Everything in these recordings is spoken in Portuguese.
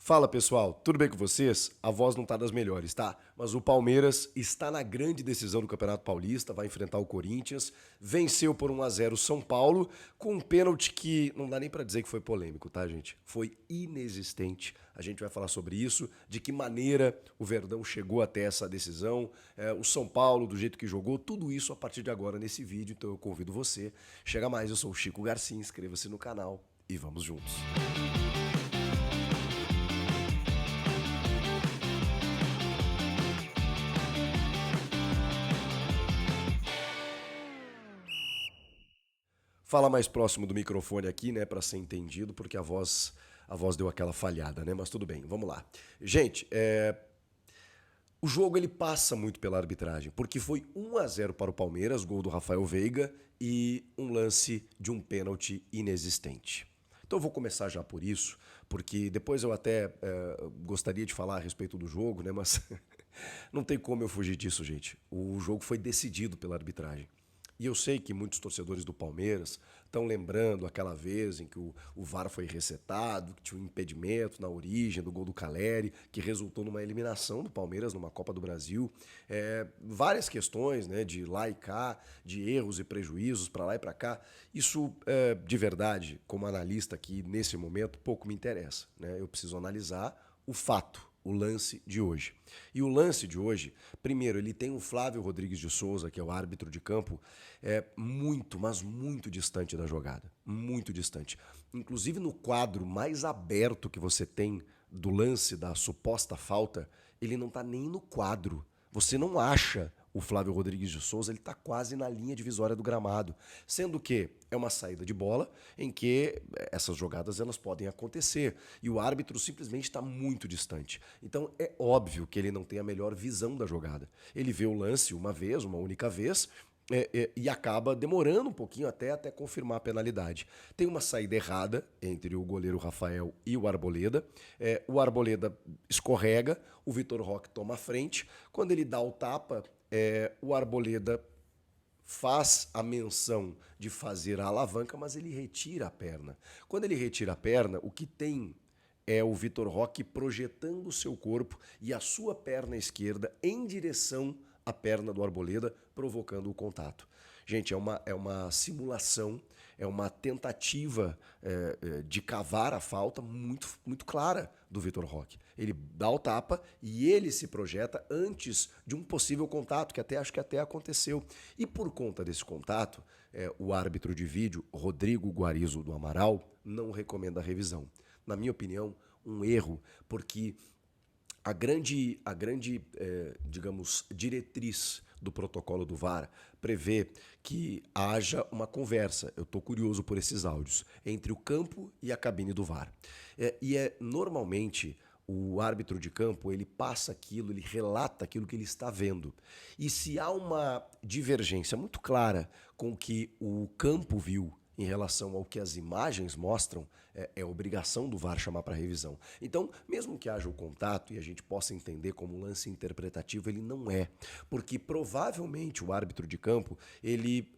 Fala pessoal, tudo bem com vocês? A voz não tá das melhores, tá? Mas o Palmeiras está na grande decisão do Campeonato Paulista, vai enfrentar o Corinthians, venceu por 1-0 o São Paulo, com um pênalti que não dá nem pra dizer que foi polêmico, tá, gente? Foi inexistente. A gente vai falar sobre isso, de que maneira o Verdão chegou até essa decisão, o São Paulo, do jeito que jogou, tudo isso a partir de agora nesse vídeo, então eu convido você. Chega mais, eu sou o Chico Garcia, inscreva-se no canal e vamos juntos. Fala mais próximo do microfone aqui, né, para ser entendido, porque a voz deu aquela falhada, né? Mas tudo bem, vamos lá. Gente, o jogo ele passa muito pela arbitragem, porque foi 1-0 para o Palmeiras, gol do Rafael Veiga e um lance de um pênalti inexistente. Então eu vou começar já por isso, porque depois eu até gostaria de falar a respeito do jogo, né? Mas não tem como eu fugir disso, gente. O jogo foi decidido pela arbitragem. E eu sei que muitos torcedores do Palmeiras estão lembrando aquela vez em que o VAR foi resetado, que tinha um impedimento na origem do gol do Caleri, que resultou numa eliminação do Palmeiras numa Copa do Brasil. Várias questões, né, de lá e cá, de erros e prejuízos para lá e para cá. Isso, de verdade, como analista aqui nesse momento, pouco me interessa, né? Eu preciso analisar o fato, o lance de hoje. E o lance de hoje, primeiro, ele tem o Flávio Rodrigues de Souza, que é o árbitro de campo, muito, mas muito distante da jogada. Muito distante. Inclusive no quadro mais aberto que você tem do lance da suposta falta, ele não está nem no quadro. Você não acha o Flávio Rodrigues de Souza, ele está quase na linha divisória do gramado, sendo que é uma saída de bola em que essas jogadas elas podem acontecer e o árbitro simplesmente está muito distante. Então é óbvio que ele não tem a melhor visão da jogada. Ele vê o lance uma vez, uma única vez, e acaba demorando um pouquinho até confirmar a penalidade. Tem uma saída errada entre o goleiro Rafael e o Arboleda. O Arboleda escorrega, o Vitor Roque toma a frente. Quando ele dá o tapa, o Arboleda faz a menção de fazer a alavanca, mas ele retira a perna. Quando ele retira a perna, o que tem é o Vitor Roque projetando o seu corpo e a sua perna esquerda em direção à perna do Arboleda, provocando o contato. Gente, é uma simulação, é uma tentativa de cavar a falta muito, muito clara do Vitor Roque. Ele dá o tapa e ele se projeta antes de um possível contato, que acho que até aconteceu. E por conta desse contato, o árbitro de vídeo, Rodrigo Guarizo do Amaral, não recomenda a revisão. Na minha opinião, um erro, porque digamos, diretriz do protocolo do VAR prevê que haja uma conversa, eu estou curioso por esses áudios, entre o campo e a cabine do VAR. Normalmente, o árbitro de campo, ele passa aquilo, ele relata aquilo que ele está vendo. E se há uma divergência muito clara com o que o campo viu em relação ao que as imagens mostram, é obrigação do VAR chamar para revisão. Então, mesmo que haja o contato e a gente possa entender como um lance interpretativo, ele não é. Porque provavelmente o árbitro de campo, ele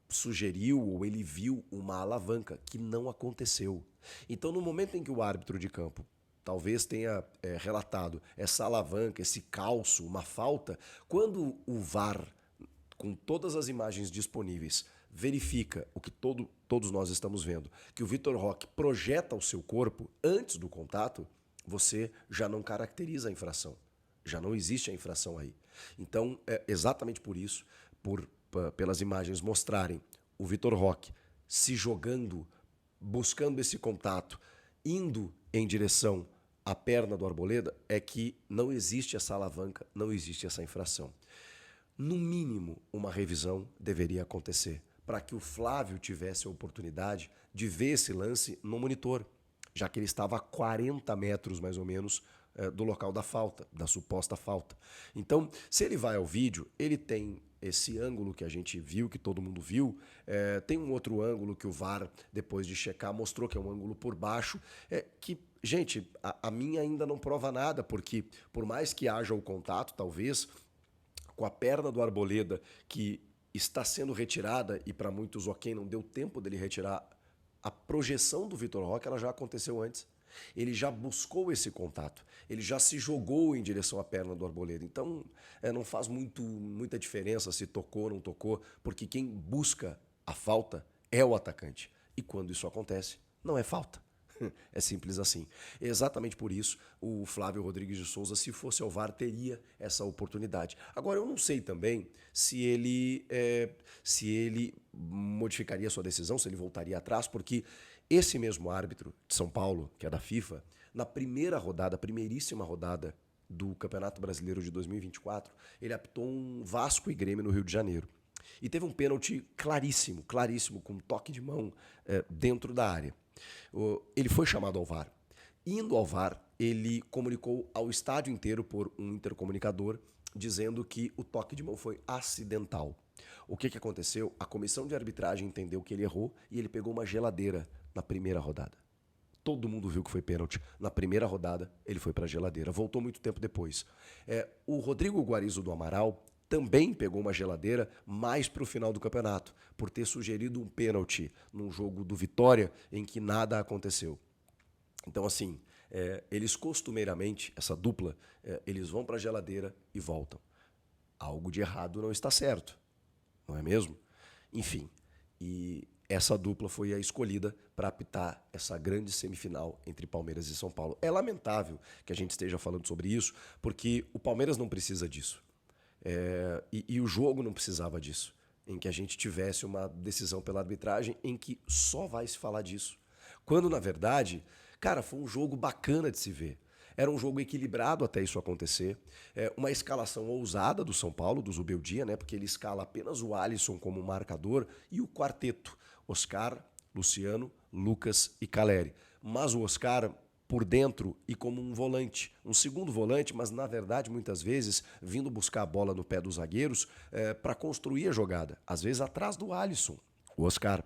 sugeriu ou ele viu uma alavanca que não aconteceu. Então, no momento em que o árbitro de campo talvez tenha relatado essa alavanca, esse calço, uma falta, quando o VAR, com todas as imagens disponíveis, verifica o que todos nós estamos vendo, que o Vitor Roque projeta o seu corpo antes do contato, você já não caracteriza a infração. Já não existe a infração aí. Então, exatamente por isso, pelas imagens mostrarem o Vitor Roque se jogando, buscando esse contato, indo em direção à perna do Arboleda, é que não existe essa alavanca, não existe essa infração. No mínimo, uma revisão deveria acontecer para que o Flávio tivesse a oportunidade de ver esse lance no monitor, já que ele estava a 40 metros, mais ou menos, do local da falta, da suposta falta. Então, se ele vai ao vídeo, ele tem esse ângulo que a gente viu, que todo mundo viu, tem um outro ângulo que o VAR, depois de checar, mostrou que é um ângulo por baixo, que, gente, a minha ainda não prova nada, porque por mais que haja o contato, talvez, com a perna do Arboleda, que está sendo retirada, e para muitos, ok, não deu tempo dele retirar, a projeção do Vitor Roque ela já aconteceu antes. Ele já buscou esse contato. Ele já se jogou em direção à perna do Arboleda. Então, não faz muita diferença se tocou ou não tocou, porque quem busca a falta é o atacante. E quando isso acontece, não é falta. É simples assim. Exatamente por isso, o Flávio Rodrigues de Souza, se fosse ao VAR, teria essa oportunidade. Agora, eu não sei também se ele modificaria a sua decisão, se ele voltaria atrás, porque esse mesmo árbitro de São Paulo, que é da FIFA, na primeira rodada, primeiríssima rodada do Campeonato Brasileiro de 2024, ele apitou um Vasco e Grêmio no Rio de Janeiro. E teve um pênalti claríssimo, claríssimo, com um toque de mão dentro da área. Ele foi chamado ao VAR. Indo ao VAR, ele comunicou ao estádio inteiro por um intercomunicador, dizendo que o toque de mão foi acidental. O que aconteceu? A comissão de arbitragem entendeu que ele errou e ele pegou uma geladeira na primeira rodada. Todo mundo viu que foi pênalti. Na primeira rodada, ele foi para a geladeira. Voltou muito tempo depois. O Rodrigo Guarizo do Amaral também pegou uma geladeira mais para o final do campeonato, por ter sugerido um pênalti num jogo do Vitória em que nada aconteceu. Então, assim, eles costumeiramente, essa dupla, eles vão para a geladeira e voltam. Algo de errado não está certo, não é mesmo? Enfim, e essa dupla foi a escolhida para apitar essa grande semifinal entre Palmeiras e São Paulo. É lamentável que a gente esteja falando sobre isso, porque o Palmeiras não precisa disso. E o jogo não precisava disso, em que a gente tivesse uma decisão pela arbitragem em que só vai se falar disso. Quando, na verdade, cara, foi um jogo bacana de se ver. Era um jogo equilibrado até isso acontecer. Uma escalação ousada do São Paulo, do Zubeldia, né? Porque ele escala apenas o Alisson como marcador e o quarteto, Oscar, Luciano, Lucas e Caleri. Mas o Oscar por dentro e como um volante, um segundo volante, mas na verdade muitas vezes vindo buscar a bola no pé dos zagueiros para construir a jogada, às vezes atrás do Alisson, o Oscar.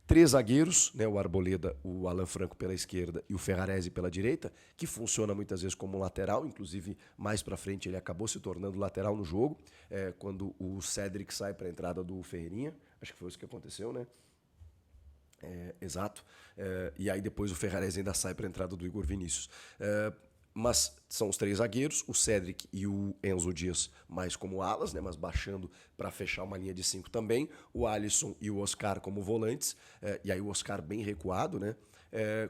3 zagueiros, né, o Arboleda, o Alan Franco pela esquerda e o Ferrarese pela direita, que funciona muitas vezes como lateral, inclusive mais para frente ele acabou se tornando lateral no jogo, quando o Cédric sai para a entrada do Ferreirinha, acho que foi isso que aconteceu, né? Exato. E aí depois o Ferrarese ainda sai para a entrada do Igor Vinícius. Mas são os 3 zagueiros, o Cédric e o Enzo Dias mais como alas, né, mas baixando para fechar uma linha de 5 também. O Alisson e o Oscar como volantes, e aí o Oscar bem recuado, né?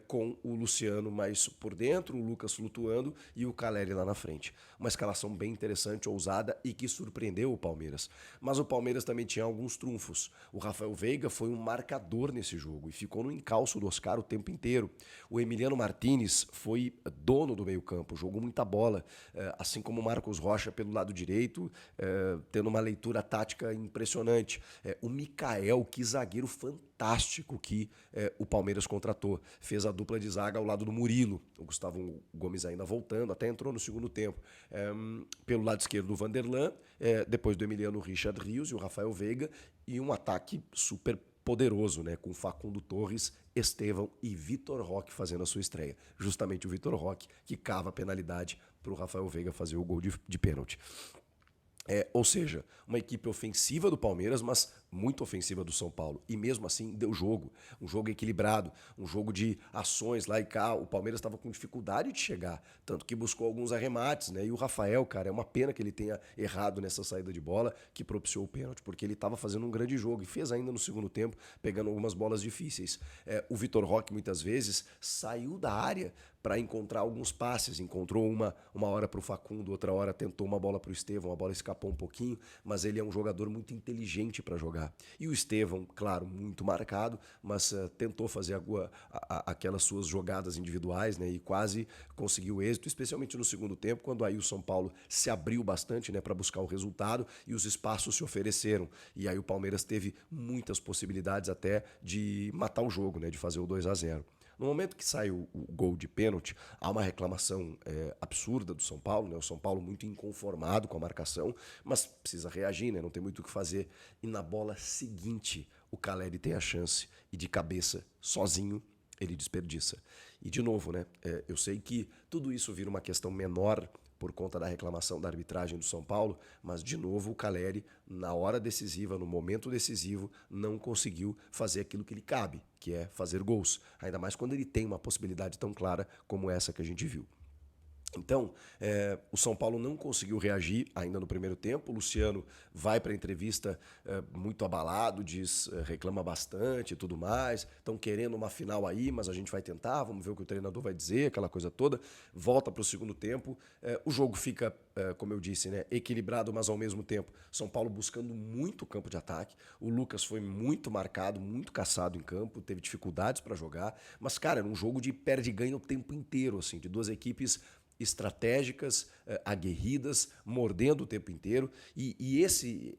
Com o Luciano mais por dentro, o Lucas flutuando e o Caleri lá na frente. Uma escalação bem interessante, ousada e que surpreendeu o Palmeiras. Mas o Palmeiras também tinha alguns trunfos. O Rafael Veiga foi um marcador nesse jogo e ficou no encalço do Oscar o tempo inteiro. O Emiliano Martinez foi dono do meio-campo, jogou muita bola, assim como o Marcos Rocha pelo lado direito, tendo uma leitura tática impressionante. O Mikael, que zagueiro fantástico que o Palmeiras contratou. Fez a dupla de zaga ao lado do Murilo. O Gustavo Gomes ainda voltando, até entrou no segundo tempo. Pelo lado esquerdo, o Vanderlan, depois do Emiliano, o Richard Rios e o Rafael Veiga, e um ataque super poderoso, né, com Facundo Torres, Estevão e Vitor Roque fazendo a sua estreia. Justamente o Vitor Roque que cava a penalidade para o Rafael Veiga fazer o gol de pênalti. Ou seja, uma equipe ofensiva do Palmeiras, mas muito ofensiva do São Paulo. E mesmo assim deu jogo. Um jogo equilibrado, um jogo de ações lá e cá. O Palmeiras estava com dificuldade de chegar, tanto que buscou alguns arremates, né? E o Rafael, cara, é uma pena que ele tenha errado nessa saída de bola que propiciou o pênalti, porque ele estava fazendo um grande jogo e fez ainda no segundo tempo, pegando algumas bolas difíceis. O Vitor Roque, muitas vezes, saiu da área para encontrar alguns passes. Encontrou uma hora para o Facundo, outra hora tentou uma bola para o Estevão, a bola escapou um pouquinho, mas ele é um jogador muito inteligente para jogar. E o Estevão, claro, muito marcado, mas tentou fazer aquelas suas jogadas individuais, né, e quase conseguiu êxito, especialmente no segundo tempo, quando aí o São Paulo se abriu bastante, né, para buscar o resultado e os espaços se ofereceram. E aí o Palmeiras teve muitas possibilidades até de matar o jogo, né, de fazer o 2-0. No momento que sai o gol de pênalti, há uma reclamação absurda do São Paulo, né? O São Paulo muito inconformado com a marcação, mas precisa reagir, né? Não tem muito o que fazer. E na bola seguinte, o Caleri tem a chance e de cabeça, sozinho, ele desperdiça. E de novo, né? Eu sei que tudo isso vira uma questão menor por conta da reclamação da arbitragem do São Paulo, mas de novo o Caleri, na hora decisiva, no momento decisivo, não conseguiu fazer aquilo que lhe cabe, que é fazer gols. Ainda mais quando ele tem uma possibilidade tão clara como essa que a gente viu. Então, o São Paulo não conseguiu reagir ainda no primeiro tempo. O Luciano vai para a entrevista muito abalado, reclama bastante e tudo mais. Estão querendo uma final aí, mas a gente vai tentar, vamos ver o que o treinador vai dizer, aquela coisa toda. Volta para o segundo tempo. O jogo fica, como eu disse, né, equilibrado, mas ao mesmo tempo São Paulo buscando muito campo de ataque. O Lucas foi muito marcado, muito caçado em campo, teve dificuldades para jogar. Mas, cara, era um jogo de perde e ganha o tempo inteiro, assim, de duas equipes estratégicas, aguerridas, mordendo o tempo inteiro.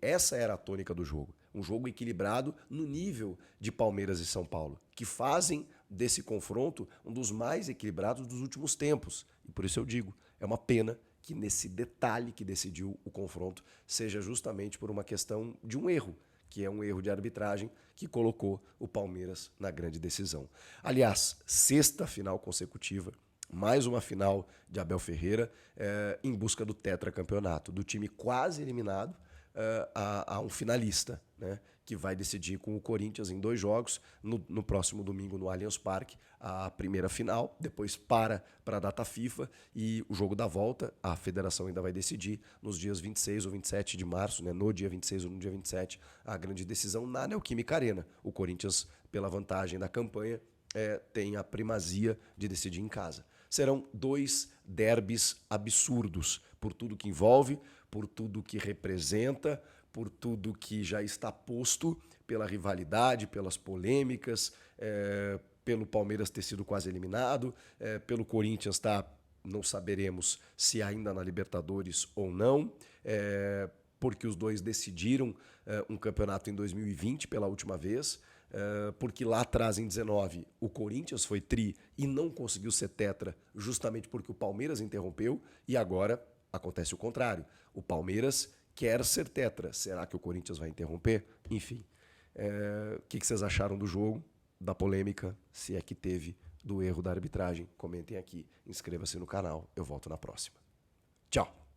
Essa era a tônica do jogo. Um jogo equilibrado no nível de Palmeiras e São Paulo, que fazem desse confronto um dos mais equilibrados dos últimos tempos. E por isso eu digo, é uma pena que nesse detalhe que decidiu o confronto seja justamente por uma questão de um erro, que é um erro de arbitragem que colocou o Palmeiras na grande decisão. Aliás, sexta final consecutiva, mais uma final de Abel Ferreira em busca do tetracampeonato, do time quase eliminado a um finalista, né, que vai decidir com o Corinthians em 2 jogos, no próximo domingo no Allianz Parque, a primeira final, depois para a data FIFA e o jogo da volta, a federação ainda vai decidir nos dias 26 ou 27 de março, né, no dia 26 ou no dia 27, a grande decisão na Neoquímica Arena. O Corinthians, pela vantagem da campanha, tem a primazia de decidir em casa. Serão 2 derbys absurdos, por tudo que envolve, por tudo que representa, por tudo que já está posto, pela rivalidade, pelas polêmicas, pelo Palmeiras ter sido quase eliminado, pelo Corinthians estar, não saberemos se ainda na Libertadores ou não, porque os dois decidiram um campeonato em 2020 pela última vez, porque lá atrás, em 19, o Corinthians foi tri e não conseguiu ser tetra justamente porque o Palmeiras interrompeu e agora acontece o contrário. O Palmeiras quer ser tetra. Será que o Corinthians vai interromper? Enfim, o que vocês acharam do jogo, da polêmica, se é que teve, do erro da arbitragem? Comentem aqui, inscreva-se no canal, eu volto na próxima. Tchau!